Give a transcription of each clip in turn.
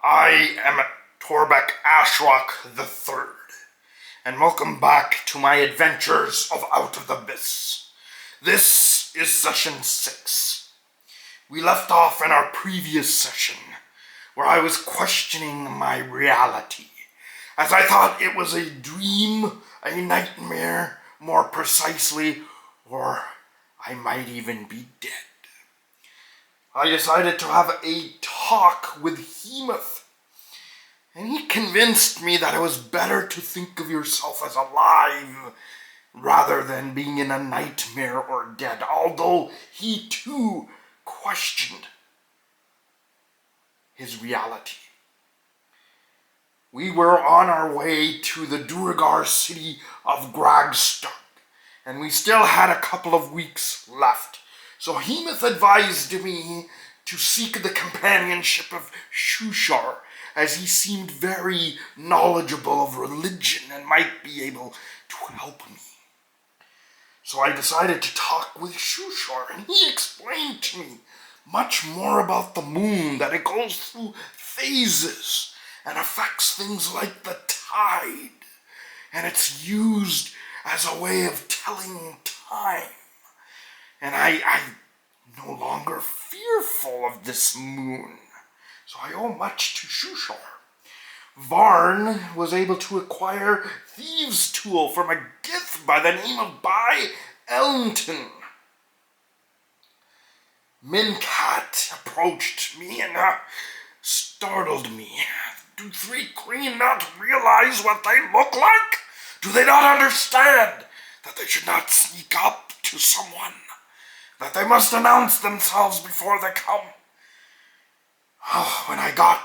I am Torbeck Ashrock III, and welcome back to my adventures of Out of the Abyss. This is session 6. We left off in our previous session, where I was questioning my reality, as I thought it was a dream, a nightmare, more precisely, or I might even be dead. I decided to have a talk with Hemoth, and he convinced me that it was better to think of yourself as alive rather than being in a nightmare or dead, although he too questioned his reality. We were on our way to the Duergar city of Gragstock, and we still had a couple of weeks left. So Hemoth advised me to seek the companionship of Shushar, as he seemed very knowledgeable of religion and might be able to help me. So I decided to talk with Shushar, and he explained to me much more about the moon, that it goes through phases and affects things like the tide, and it's used as a way of telling time. And I'm no longer fearful of this moon, so I owe much to Shushar. Varn was able to acquire Thieves' Tool from a gith by the name of Bai Elnton. Mincat approached me and startled me. Do Thri Kreen not realize what they look like? Do they not understand that they should not sneak up to someone? That they must announce themselves before they come? Oh, when I got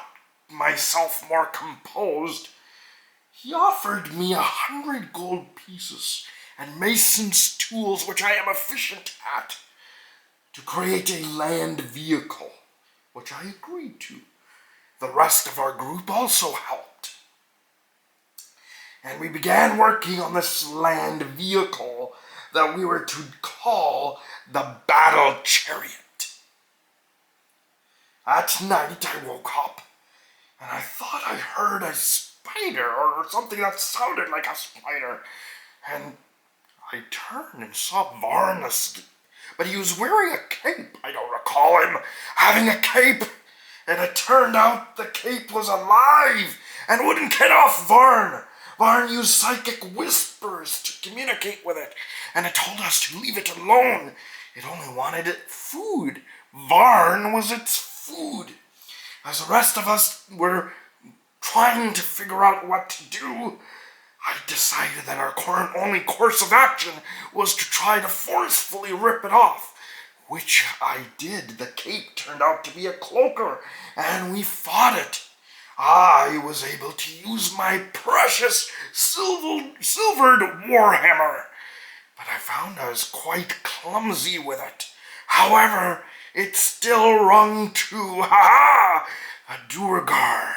myself more composed, he offered me 100 gold pieces and mason's tools, which I am efficient at, to create a land vehicle, which I agreed to. The rest of our group also helped. And we began working on this land vehicle that we were to call the Battle Chariot. At night I woke up, and I thought I heard a spider or something that sounded like a spider. And I turned and saw Varn asleep, but he was wearing a cape. I don't recall him having a cape, and it turned out the cape was alive and wouldn't get off Varn. Varn used psychic whispers to communicate with it, and it told us to leave it alone. It only wanted food. Varn was its food. As the rest of us were trying to figure out what to do, I decided that our only course of action was to try to forcefully rip it off, which I did. The cape turned out to be a cloaker, and we fought it. I was able to use my precious silvered warhammer, but I found I was quite clumsy with it. However, it still rung true. Ha-ha! A Duergar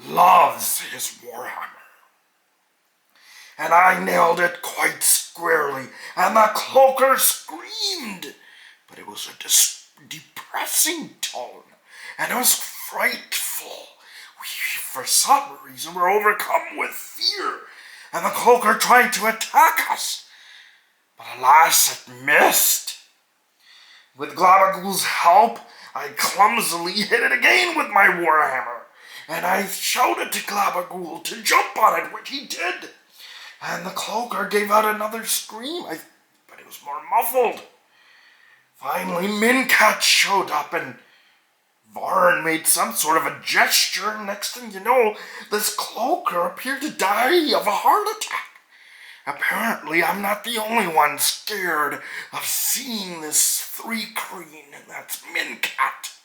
loves his warhammer. And I nailed it quite squarely, and the cloaker screamed. But it was a depressing tone, and it was frightful. We, for some reason, were overcome with fear, and the cloaker tried to attack us. But alas, it missed. With Glabagul's help, I clumsily hit it again with my warhammer, and I shouted to Glabagul to jump on it, which he did. And the cloaker gave out another scream, but it was more muffled. Finally, Mincat showed up, and Varn made some sort of a gesture. Next thing you know, this cloaker appeared to die of a heart attack. Apparently, I'm not the only one scared of seeing this Thri Kreen, and that's Mincat.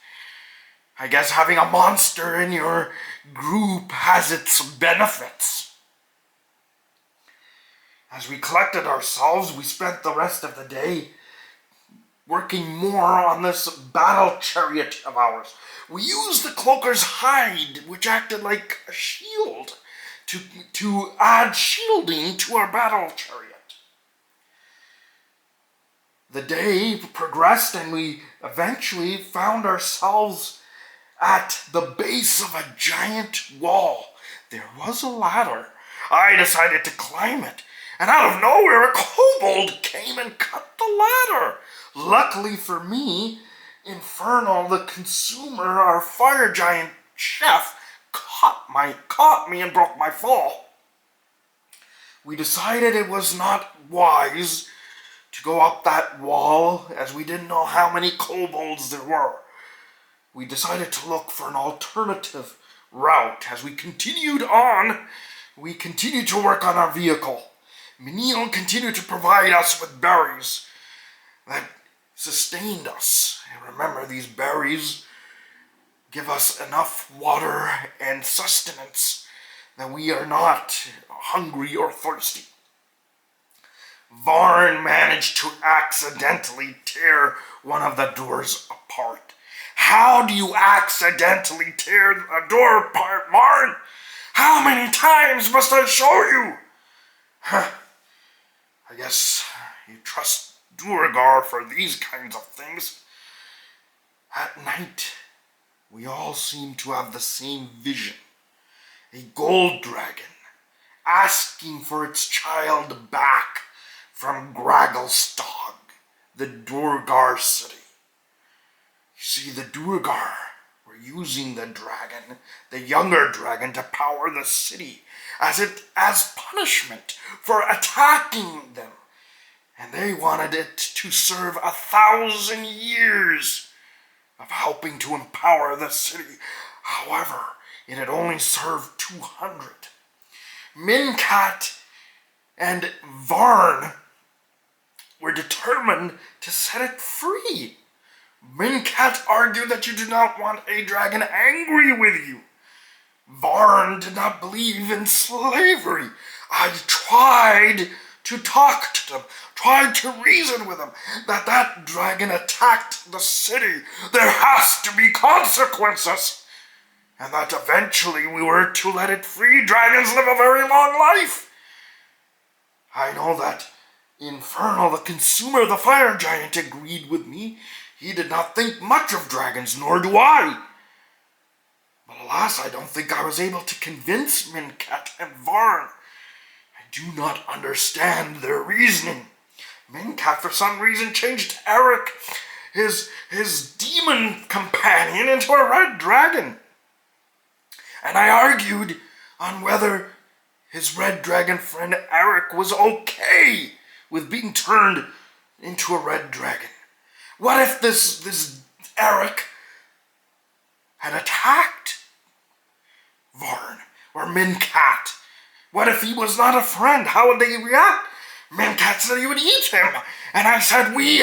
I guess having a monster in your group has its benefits. As we collected ourselves, we spent the rest of the day working more on this battle chariot of ours. We used the cloaker's hide, which acted like a shield, to add shielding to our battle chariot. The day progressed, and we eventually found ourselves At the base of a giant wall, there was a ladder. I decided to climb it, and out of nowhere a kobold came and cut the ladder. Luckily for me, Infernal, the consumer, our fire giant chef, caught me and broke my fall. We decided it was not wise to go up that wall, as we didn't know how many kobolds there were. We decided to look for an alternative route. As we continued on, we continued to work on our vehicle. Miniel continued to provide us with berries that sustained us. And remember, these berries give us enough water and sustenance that we are not hungry or thirsty. Varn managed to accidentally tear one of the doors apart. How do you accidentally tear a door apart, Varn? How many times must I show you? I guess you trust Duergar for these kinds of things. At night, we all seem to have the same vision. A gold dragon asking for its child back from Gragglestog, the Duergar city. You see, the Duergar were using the dragon, the younger dragon, to power the city as punishment for attacking them. And they wanted it to serve 1,000 years of helping to empower the city. However, it had only served 200. Mincat and Varn were determined to set it free. Mincat argued that you do not want a dragon angry with you. Varn did not believe in slavery. I tried to talk to them, tried to reason with them, that dragon attacked the city. There has to be consequences. And that eventually we were to let it free. Dragons live a very long life. I know that Infernal, the consumer, the fire giant, agreed with me. He did not think much of dragons, nor do I. But alas, I don't think I was able to convince Mincat and Varn. I do not understand their reasoning. Mincat, for some reason, changed Eric, his demon companion, into a red dragon. And I argued on whether his red dragon friend Eric was okay with being turned into a red dragon. What if this Eric had attacked Varn or Mincat? What if he was not a friend? How would they react? Mincat said he would eat him. And I said, we,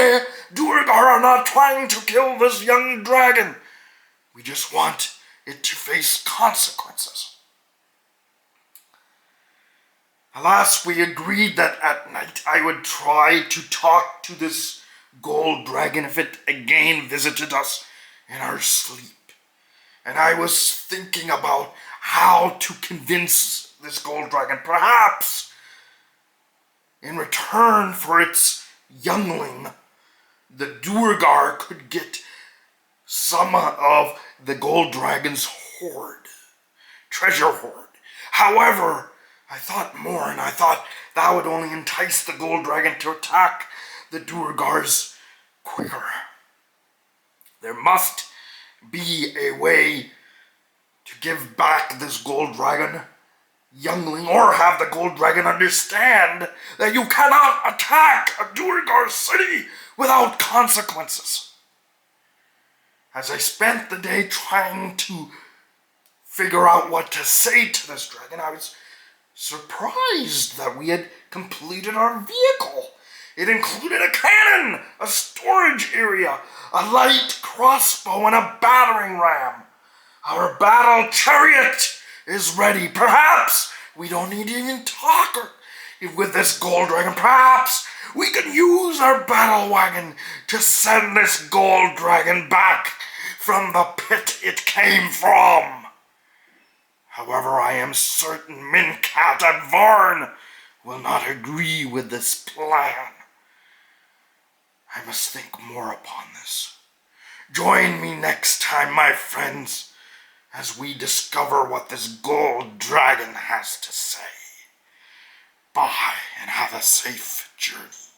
Duergar, are not trying to kill this young dragon. We just want it to face consequences. Alas, we agreed that at night I would try to talk to this gold dragon if it again visited us in our sleep. And I was thinking about how to convince this gold dragon, perhaps in return for its youngling, the Duergar could get some of the gold dragon's treasure hoard. However, I thought more, and I thought that would only entice the gold dragon to attack the Duergars quicker. There must be a way to give back this gold dragon youngling, or have the gold dragon understand that you cannot attack a Duergar city without consequences. As I spent the day trying to figure out what to say to this dragon, I was surprised that we had completed our vehicle. It included a cannon, a storage area, a light crossbow, and a battering ram. Our battle chariot is ready. Perhaps we don't need to even talk with this gold dragon. Perhaps we can use our battle wagon to send this gold dragon back from the pit it came from. However, I am certain Mincat and Varn will not agree with this plan. I must think more upon this. Join me next time, my friends, as we discover what this gold dragon has to say. Bye, and have a safe journey.